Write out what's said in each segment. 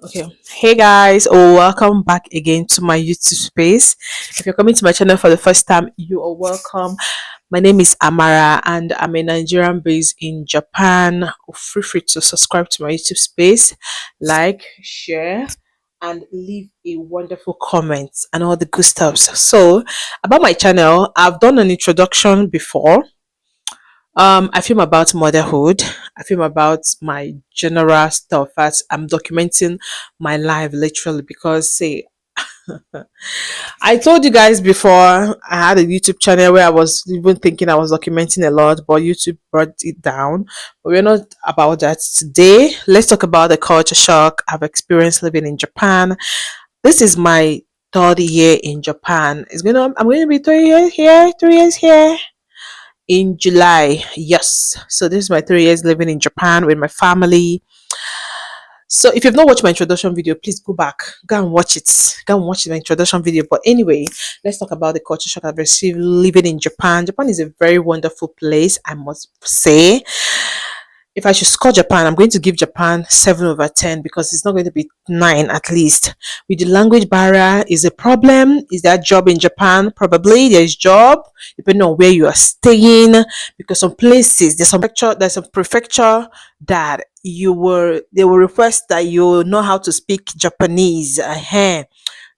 Okay. Hey guys, welcome back again to my YouTube space. If you're coming to my channel for the first time, you are welcome. My name is Amara and I'm a Nigerian based in Japan. Feel free to subscribe to my YouTube space, like, share, and leave a wonderful comment and all the good stuff. So, about my channel, I've done an introduction before. I film about motherhood. I film about my general stuff as I'm documenting my life literally because say I told you guys before I had a YouTube channel where I was even thinking I was documenting a lot, but YouTube brought it down. But we're not about that today. Let's talk about the culture shock I've experienced living in Japan. This is my third year in Japan. I'm gonna be 3 years here, 3 years here in July. Yes. So this is my 3 years living in Japan with my family. So if you've not watched my introduction video, please go back, go and watch it. Go and watch my introduction video. But anyway, let's talk about the culture shock I've received living in Japan. Japan is a very wonderful place, I must say. If I should score Japan, I'm going to give Japan 7/10 because it's not going to be 9 at least. With the language barrier is a problem. Is there a job in Japan? Probably there's job depending on where you are staying. Because some places there's some prefecture that they will request that you know how to speak Japanese.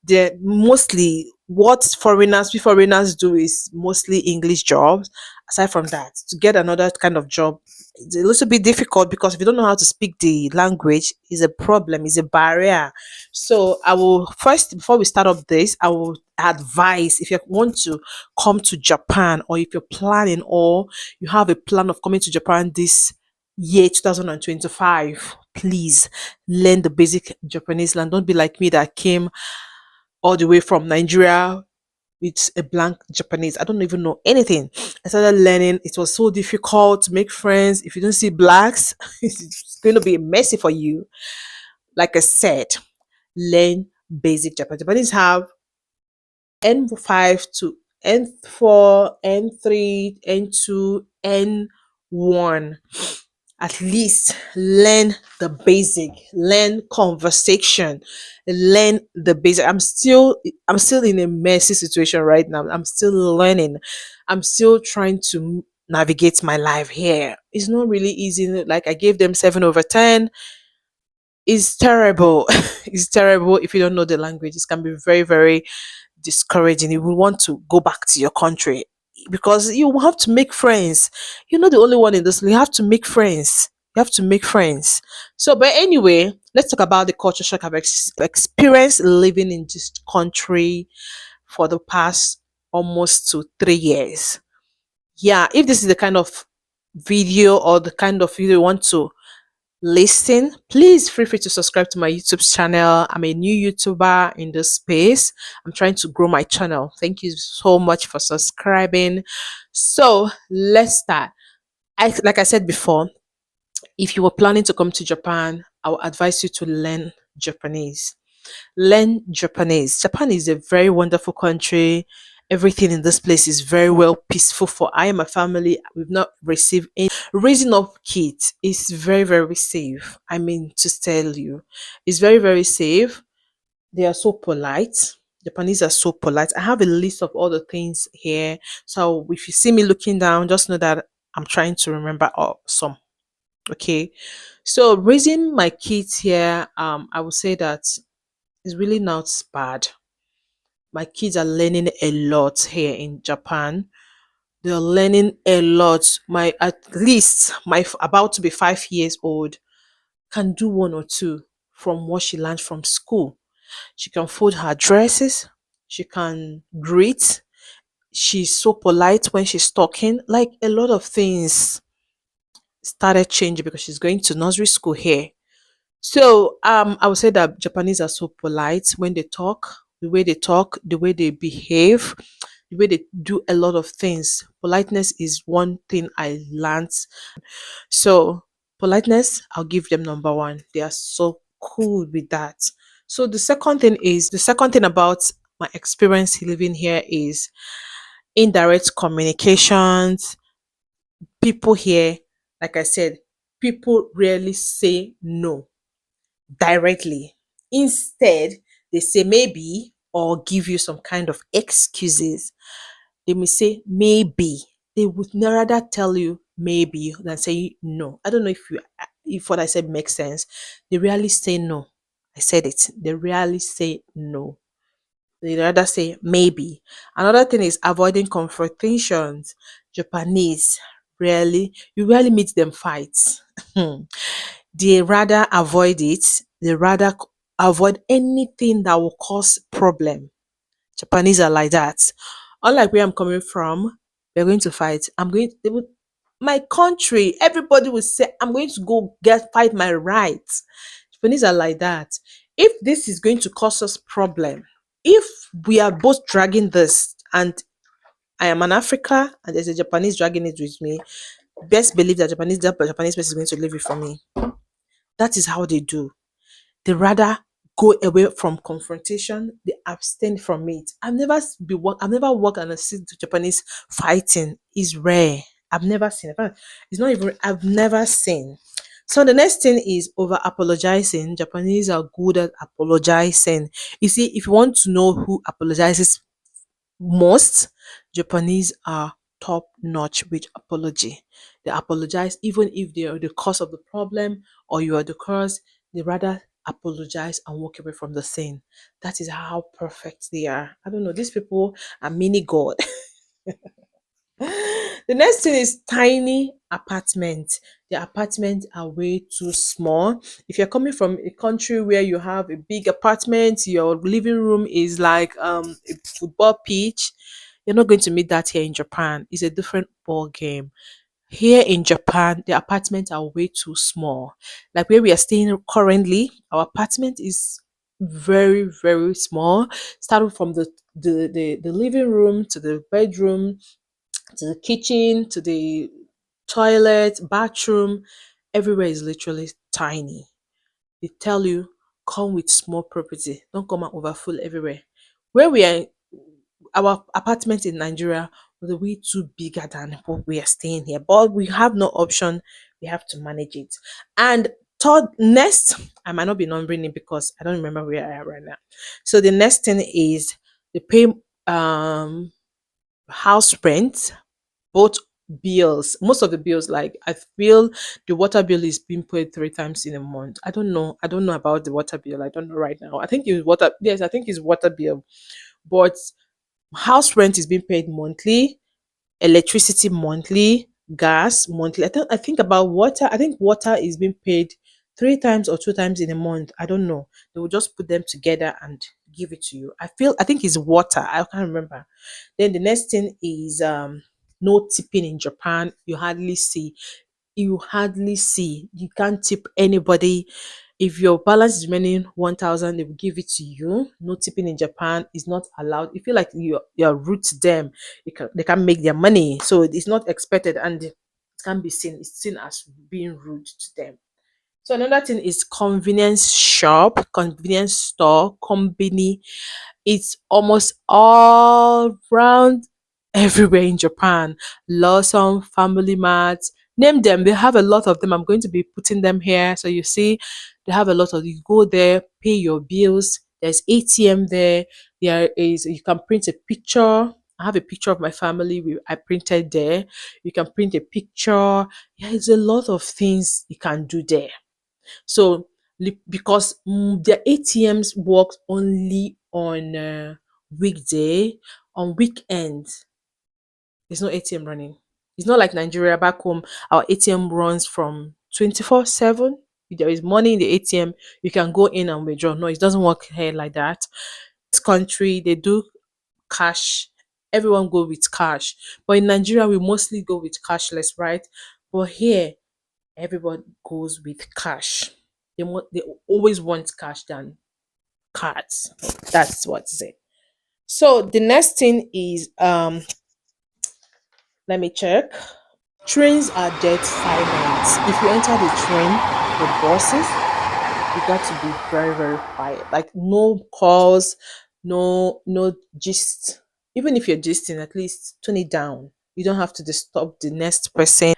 They mostly what foreigners do is mostly English jobs. Aside from that, to get another kind of job, it's a little bit difficult because if you don't know how to speak the language, is a problem, is a barrier. So I will first, before we start up this, I will advise if you want to come to Japan or if you're planning or you have a plan of coming to Japan this year 2025, please learn the basic Japanese land. Don't be like me that came all the way from Nigeria with a blank Japanese. I don't even know anything. I started learning. It was so difficult to make friends. If you don't see blacks, it's going to be messy for you. Like I said, learn basic Japanese. Japanese have N5 to N4, N3, N2, N1. At least learn the basic, learn conversation, learn the basic. I'm still in a messy situation right now. I'm still learning. I'm still trying to navigate my life here. It's not really easy. Like I gave them 7/10. It's terrible. It's terrible if you don't know the language. It can be very, very discouraging. You will want to go back to your country because you have to make friends. You're not the only one in this. You have to make friends. You have to make friends. So, but anyway, let's talk about the culture shock I've experienced living in this country for the past almost to 3 years. Yeah, if this is the kind of video or the kind of video you want to listen, please feel free to subscribe to my YouTube channel. I'm a new YouTuber in this space. I'm trying to grow my channel. Thank you so much for subscribing. So let's start. Like I said before, if you were planning to come to Japan, I would advise you to learn Japanese. Learn Japanese. Japan is a very wonderful country. Everything in this place is very well peaceful for I and my family. We've not received any raising up kids is very, very safe. I mean to tell you. It's very, very safe. They are so polite. Japanese are so polite. I have a list of all the things here. So if you see me looking down, just know that I'm trying to remember some. Okay. So raising my kids here, I would say that it's really not bad. My kids are learning a lot here in Japan. They're learning a lot. My at least about to be 5 years old can do one or two from what she learned from school. She can fold her dresses. She can greet. She's so polite when she's talking. Like a lot of things started changing because she's going to nursery school here. So I would say that Japanese are so polite when they talk, the way they behave, the way they do a lot of things. Politeness is one thing I learned. So politeness, I'll give them number one. They are so cool with that. So the second thing about my experience living here is indirect communications. People here, like I said, people rarely say no directly. Instead, they say maybe or give you some kind of excuses. They may say maybe. They would rather tell you maybe than say no. I don't know if what I said makes sense. They rarely say no. I said it. They rarely say no. They rather say maybe. Another thing is avoiding confrontations. Japanese you rarely meet them fight. They rather avoid it. They rather avoid anything that will cause problem. Japanese are like that. Unlike where I'm coming from, we're going to fight. My country, everybody will say, I'm going to go fight my rights. Japanese are like that. If this is going to cause us problem, if we are both dragging this and I am an Africa and there's a Japanese dragging it with me, best believe that Japanese person is going to leave it for me. That is how they do. They rather go away from confrontation. They abstain from it. I've never worked and seen Japanese fighting. Is rare. I've never seen. In fact, it's not even. I've never seen. So the next thing is over apologizing. Japanese are good at apologizing. You see, if you want to know who apologizes most, Japanese are top notch with apology. They apologize even if they are the cause of the problem or you are the cause. They rather apologize and walk away from the scene. That is how perfect they are. I don't know. These people are mini god. The next thing is tiny apartments. The apartments are way too small. If you're coming from a country where you have a big apartment, your living room is like a football pitch, you're not going to meet that here in Japan. It's a different ball game. Here in Japan, the apartments are way too small. Like where we are staying currently, our apartment is very, very small. Starting from the living room to the bedroom to the kitchen to the toilet, bathroom, everywhere is literally tiny. They tell you come with small property, don't come and overfull everywhere. Where we are, our apartment in Nigeria was way too bigger than what we are staying here, but we have no option. We have to manage it. And third, next, I might not be numbering it because I don't remember where I am right now. So the next thing is they pay um house rent, both bills. Most of the bills, like I feel the water bill is being paid 3 times in a month. I don't know. I don't know about the water bill. I don't know right now. I think it's water. Yes, I think it's water bill. But house rent is being paid monthly, electricity monthly, gas monthly. I think about water. I think water is being paid 3 times or 2 times in a month. I don't know. They will just put them together and give it to you. I think it's water. I can't remember. Then the next thing is no tipping in Japan. You hardly see. You can't tip anybody. If your balance is remaining 1,000, they will give it to you. No tipping in Japan is not allowed. You feel like you're rude to them. They can make their money. So it's not expected and it can be seen. It's seen as being rude to them. So another thing is convenience shop, convenience store, company. It's almost all around everywhere in Japan. Lawson, Family Mart, name them. They have a lot of them. I'm going to be putting them here. So you see, they have a lot of. You go there, pay your bills. There's ATM there. There is. You can print a picture. I have a picture of my family. I printed there. You can print a picture. Yeah, it's a lot of things you can do there. So because the ATMs work only on weekday, on weekends, there's no ATM running. It's not like Nigeria back home. Our ATM runs from 24/7. If there is money in the ATM, you can go in and withdraw. No, it doesn't work here like that. This country, they do cash. Everyone go with cash. But in Nigeria, we mostly go with cashless, right? But here, everyone goes with cash. They always want cash than cards. That's what's it. So the next thing is let me check. Trains are dead silent. If you enter the train, the buses, you got to be very, very quiet. Like no calls, no gist. Even if you're gisting, at least tone it down. You don't have to disturb the next person.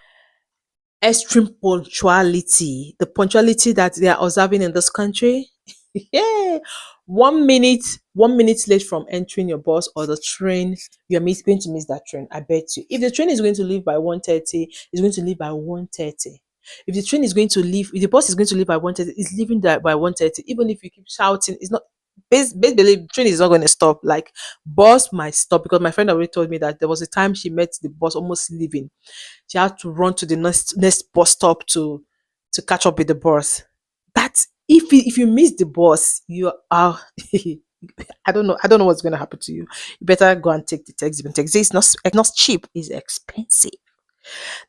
Extreme punctuality, the punctuality that they are observing in this country. Yeah, 1 minute, 1 minute late from entering your bus or the train, going to miss that train. I bet you. If the train is going to leave by 1:30, it's going to leave by 1:30. If the train is going to leave, if the bus is going to leave by 1:30, it's leaving that by 1:30. Even if you keep shouting, it's not. Basically, train is not going to stop. Like bus might stop because my friend already told me that there was a time she met the bus almost leaving. She had to run to the next bus stop to catch up with the bus. That if you miss the bus, you are I don't know what's going to happen to you. You better go and take the taxi. Even taxi is not cheap, it's expensive.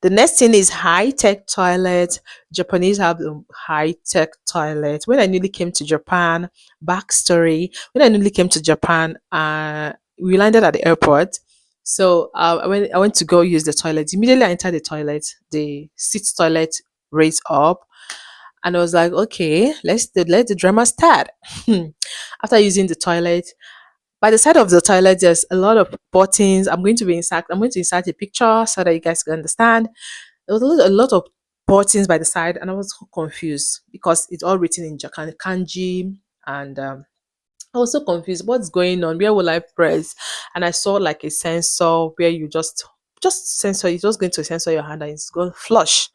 The next thing is high tech toilet. Japanese have a high tech toilet. When I newly came to Japan, backstory. When I newly came to Japan, we landed at the airport. So I went to go use the toilet. Immediately I entered the toilet. The seat toilet raised up, and I was like, okay, let the drama start. After using the toilet, by the side of the toilet, there's a lot of buttons. I'm going to insert a picture so that you guys can understand. There was a lot of buttons by the side, and I was so confused because it's all written in Japan kanji, and I was so confused. What's going on? Where will I press? And I saw like a sensor where you just sensor. It's just going to sensor your hand, and it's going to flush.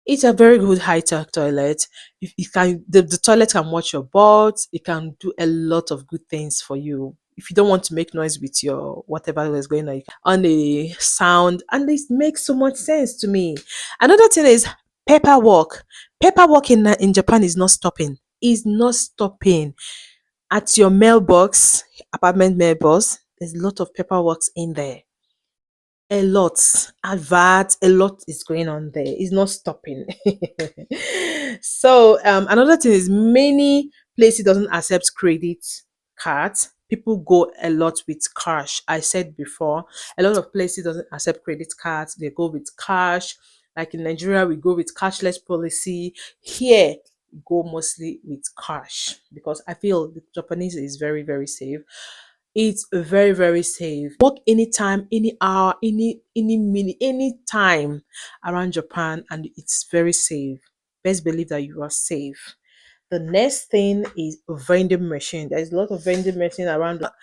It's a very good high tech toilet. If it can, the toilet can watch your butt. It can do a lot of good things for you. If you don't want to make noise with your whatever is going on, you can on the sound, and this makes so much sense to me. Another thing is paperwork. Paperwork in Japan is not stopping. Is not stopping at your mailbox, apartment mailbox. There's a lot of paperwork in there, a lot. Advert, a lot is going on there. It's not stopping. So another thing is many places doesn't accept credit cards. People go a lot with cash. I said before, a lot of places doesn't accept credit cards. They go with cash. Like in Nigeria, we go with cashless policy. Here, we go mostly with cash because I feel the Japanese is very, very safe. It's very, very safe. Walk anytime, any hour, any minute, any time around Japan, and it's very safe. Best believe that you are safe. The next thing is vending machine. There's a lot of vending machine around the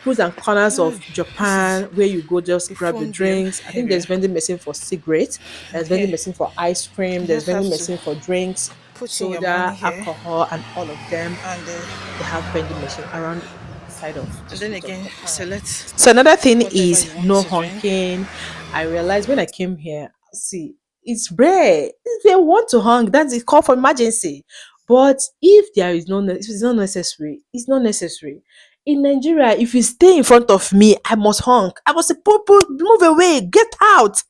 pros and corners of Hey, this is Japan where you go just a grab the phone game drinks. I think there's area, vending machine for cigarettes, and there's vending here machine for ice cream, you there's just have vending to machine for drinks, put in your money soda, here, alcohol, and all of them. and They have vending machine around the side of the then street of again Japan. select So another thing whatever is you want no to drink. honking. I realized when I came here, see, it's rare. If they want to honk, that's a call for emergency. But if there is if it's not necessary, it's not necessary. In Nigeria, if you stay in front of me, I must honk. I must say, move away, get out.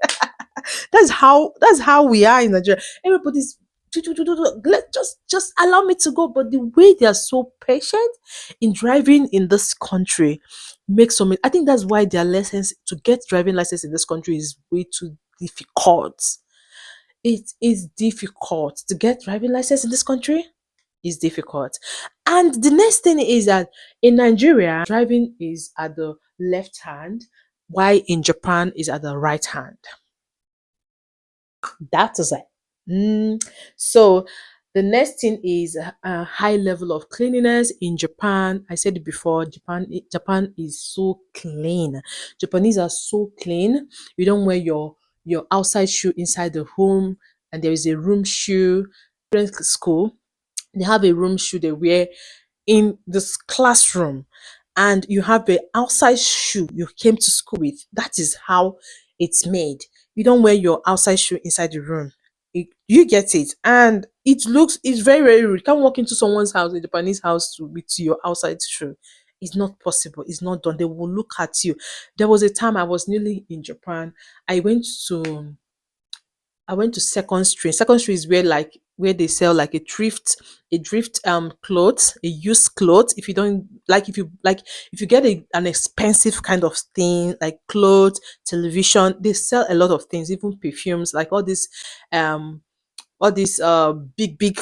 That's how we are in Nigeria. Everybody's just allow me to go. But the way they are so patient in driving in this country makes so many. I think that's why their license to get driving license in this country is way too difficult. It is difficult to get driving license in this country. Is difficult. And the next thing is that in Nigeria, driving is at the left hand, while in Japan is at the right hand. That is it. So the next thing is a high level of cleanliness in Japan. I said it before. Japan is so clean. Japanese are so clean. You don't wear your outside shoe inside the home, and there is a room shoe. School, they have a room shoe they wear in this classroom, and you have a outside shoe you came to school with. That is how it's made. You don't wear your outside shoe inside the room. You get it, and it's very, very rude. You can't walk into someone's house, a Japanese house, with your outside shoe. It's not possible. It's not done. They will look at you. There was a time I was nearly in Japan. I went to I went to Second Street. Second Street is where they sell like a drift clothes, a used clothes. If you don't like, if you get an expensive kind of thing like clothes, television, they sell a lot of things, even perfumes, like um all these big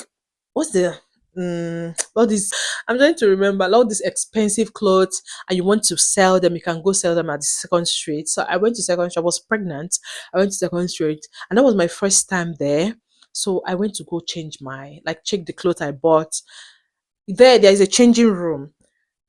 what's the all these I'm trying to remember all these expensive clothes, and you want to sell them, you can go sell them at the Second Street. So I went to Second Street. I was pregnant. I went to Second Street, and that was my first time there. So I went to go change my, like, check the clothes I bought. There is a changing room.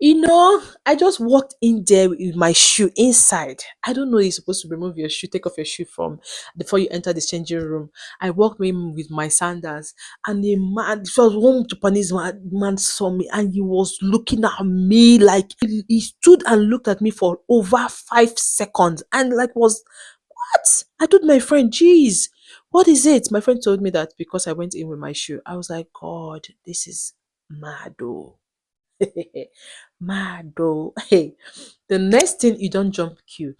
I just walked in there with my shoe inside. I don't know you're supposed to remove your shoe, take off your shoe from before you enter the changing room. I walked in with my sandals, and the man, it was one Japanese man saw me, and he was looking at me like he stood and looked at me for over 5 seconds, and like was what? I told my friend, "Geez, what is it?" My friend told me that because I went in with my shoe. I was like, God, this is mad, oh. Mad though. Hey, the next thing, you don't jump queue.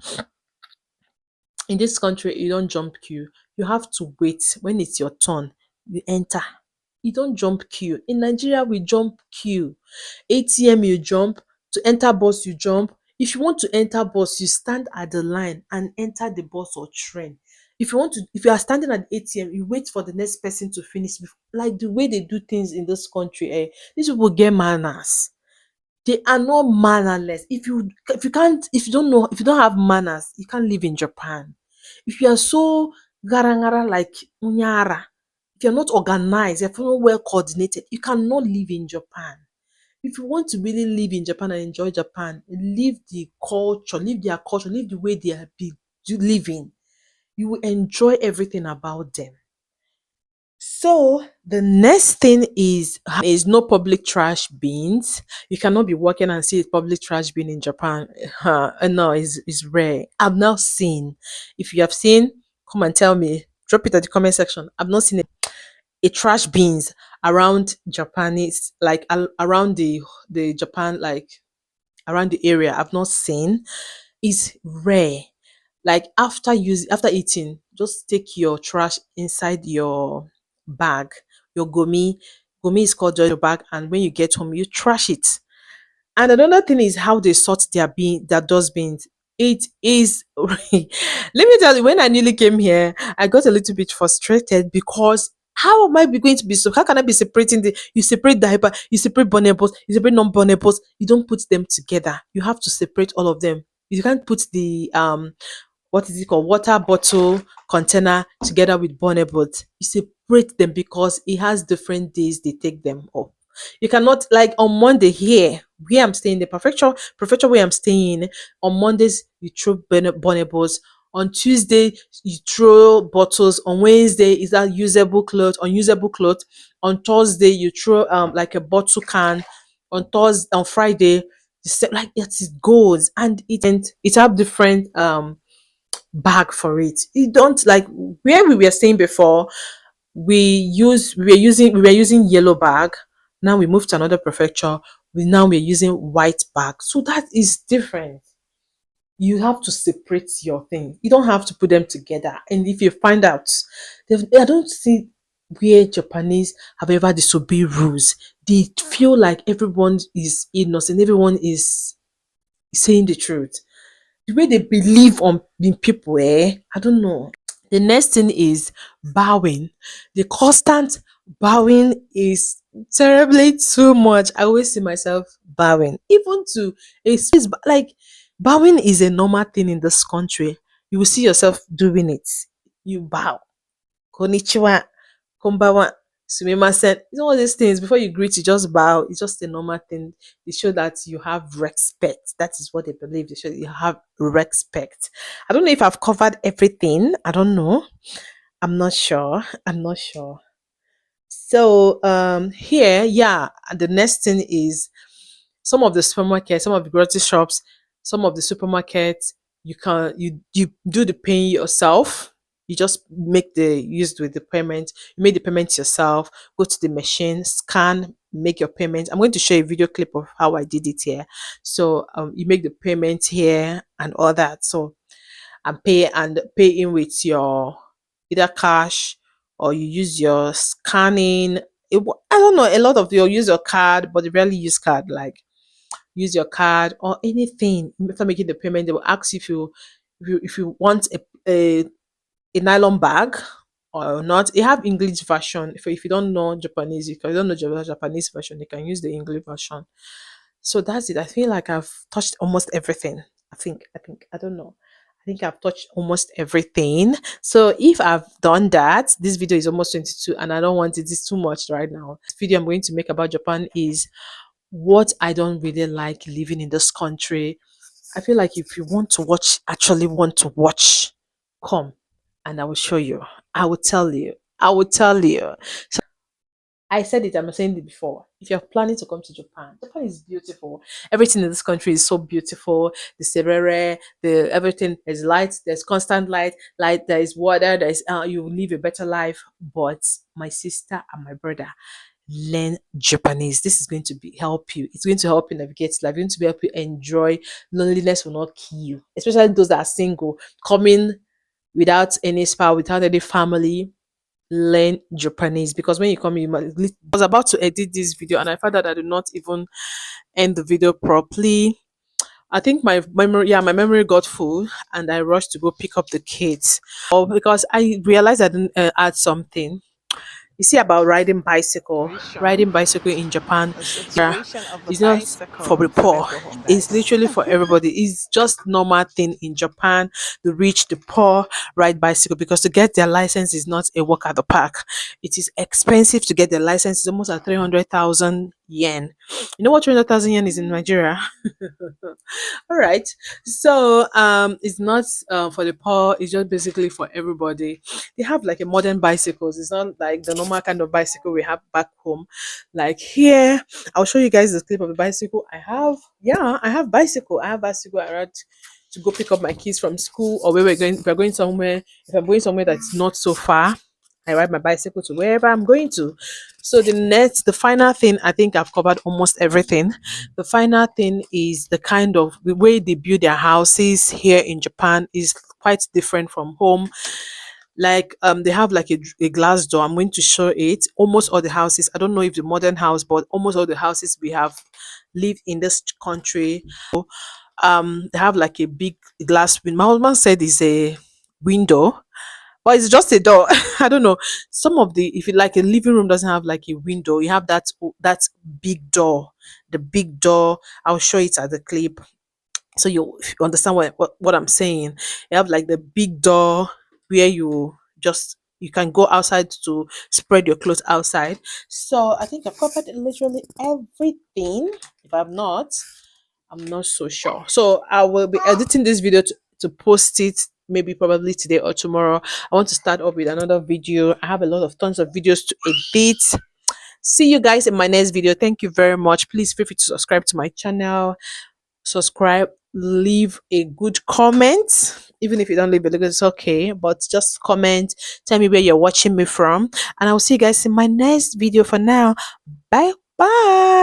In this country, you don't jump queue. You have to wait. When it's your turn, you enter. You don't jump queue. In Nigeria, we jump queue. ATM, you jump. To enter bus, you jump. If you want to enter bus, you stand at the line and enter the bus or train. If you are standing at the ATM, you wait for the next person to finish. Like the way they do things in this country, these people get manners. They are not mannerless. If you don't have manners, you can't live in Japan. If you are so garangara like unyara, if you're not organized, if you're not well coordinated, you cannot live in Japan. If you want to really live in Japan and enjoy Japan, live their culture, live the way they are living. You will enjoy everything about them. So the next thing is no public trash bins. You cannot be walking and see a public trash bin in Japan. No, it's rare. I've now seen. If you have seen, come and tell me. Drop it at the comment section. I've not seen a trash bins around Japanese, like around the Japan, like around the area. I've not seen. It's rare. Like after eating, just take your trash inside your bag, your gomi. Gomi is called your bag, and when you get home, you trash it. And another thing is how they sort their dustbins. It is let me tell you, when I newly came here, I got a little bit frustrated because how am I going to be so? How can I be separating you separate diaper, you separate bonnables, you separate non-bonnables, you don't put them together. You have to separate all of them. You can't put the what is it called, water bottle container together with bonnet. You separate them because it has different days they take them off. You cannot, like, on Monday here where I'm staying, the prefecture where I'm staying, on Mondays you throw bonnet. On Tuesday you throw bottles. On Wednesday is that usable clothes, unusable clothes. On Thursday you throw like a bottle can. On Friday, like that it goes, and it have different bag for it. You don't, like, where we were staying before, we were using yellow bag. Now we moved to another prefecture. We're using white bag. So that is different. You have to separate your thing. You don't have to put them together. And if you find out, I don't see where Japanese have ever disobeyed rules. They feel like everyone is innocent, everyone is saying the truth. The way they believe on in people, I don't know. The next thing is bowing. The constant bowing is terribly too much. I always see myself bowing, even to like bowing is a normal thing in this country. You will see yourself doing it. You bow. Konnichiwa, konbawa, sumimasen. All these things before you greet, you just bow. It's just a normal thing. They show that you have respect. That is what they believe. They show that you have respect. I don't know if I've covered everything. I don't know. I'm not sure. I'm not sure. So here, yeah, and the next thing is some of the supermarkets, some of the grocery shops, some of the supermarkets, you do the paying yourself. You just make the use with the payment. You make the payment yourself. Go to the machine, scan, make your payment. I'm going to show you a video clip of how I did it here. So you make the payment here and all that. So and pay in with your either cash or you use your scanning. I don't know. A lot of you use your card, but they rarely use card. Like use your card or anything after making the payment. They will ask if you want a nylon bag or not. They have English version. If you don't know Japanese, if you don't know Japanese version, you can use the English version. So that's it. I feel like I've touched almost everything. I think I don't know. I think I've touched almost everything. So if I've done that, this video is almost 22 and I don't want it. It's too much right now. This video I'm going to make about Japan is what I don't really like living in this country. I feel like if you want to watch, actually want to watch, come and I will show you. I will tell you. I will tell you. I said it, I'm saying it before. If you're planning to come to Japan, Japan is beautiful. Everything in this country is so beautiful. The serere, the everything, there's light, there's constant light, there is water, there's you will live a better life. But my sister and my brother learn Japanese. This is going to be help you. It's going to help you navigate life. It's going to be help you enjoy. Loneliness will not kill you, especially those that are single, coming without any spouse, without any family, learn Japanese because when you come in, I was about to edit this video and I found out I did not even end the video properly. I think my memory got full and I rushed to go pick up the kids. Oh, because I realized I didn't add something. You see about riding bicycle in Japan, yeah, it's not for the poor. It's literally for everybody. It's just normal thing in Japan. The rich, the poor ride bicycle because to get their license is not a walk at the park. It is expensive to get their license. It's almost at 300,000 yen. You know what 300,000 yen is in Nigeria? All right. So it's not for the poor, it's just basically for everybody. They have like a modern bicycles. It's not like the normal kind of bicycle we have back home. Like here, I'll show you guys the clip of the bicycle I have. Yeah, I have bicycle. I have bicycle. I ride to go pick up my kids from school or where we're going. If we're going somewhere, if I'm going somewhere that's not so far, I ride my bicycle to wherever I'm going to. So the final thing, I think I've covered almost everything. The final thing is the way they build their houses here in Japan is quite different from home. Like they have like a glass door. I'm going to show it. Almost all the houses, I don't know if the modern house, but almost all the houses we have lived in this country, they have like a big glass window. My husband said it's a window, but it's just a door. I don't know. Some of the if you like a living room doesn't have like a window, you have that big door. The big door. I'll show it at the clip so you understand what I'm saying. You have like the big door where you can go outside to spread your clothes outside. So I think I've covered literally everything. If I've not, I'm not so sure. So I will be editing this video to post it maybe probably today or tomorrow. I want to start off with another video. I have a lot of tons of videos to edit. See you guys in my next video. Thank you very much. Please feel free to subscribe to my channel. Subscribe, leave a good comment. Even if you don't leave a look, it's okay. But just comment, tell me where you're watching me from. And I'll see you guys in my next video. For now, bye bye.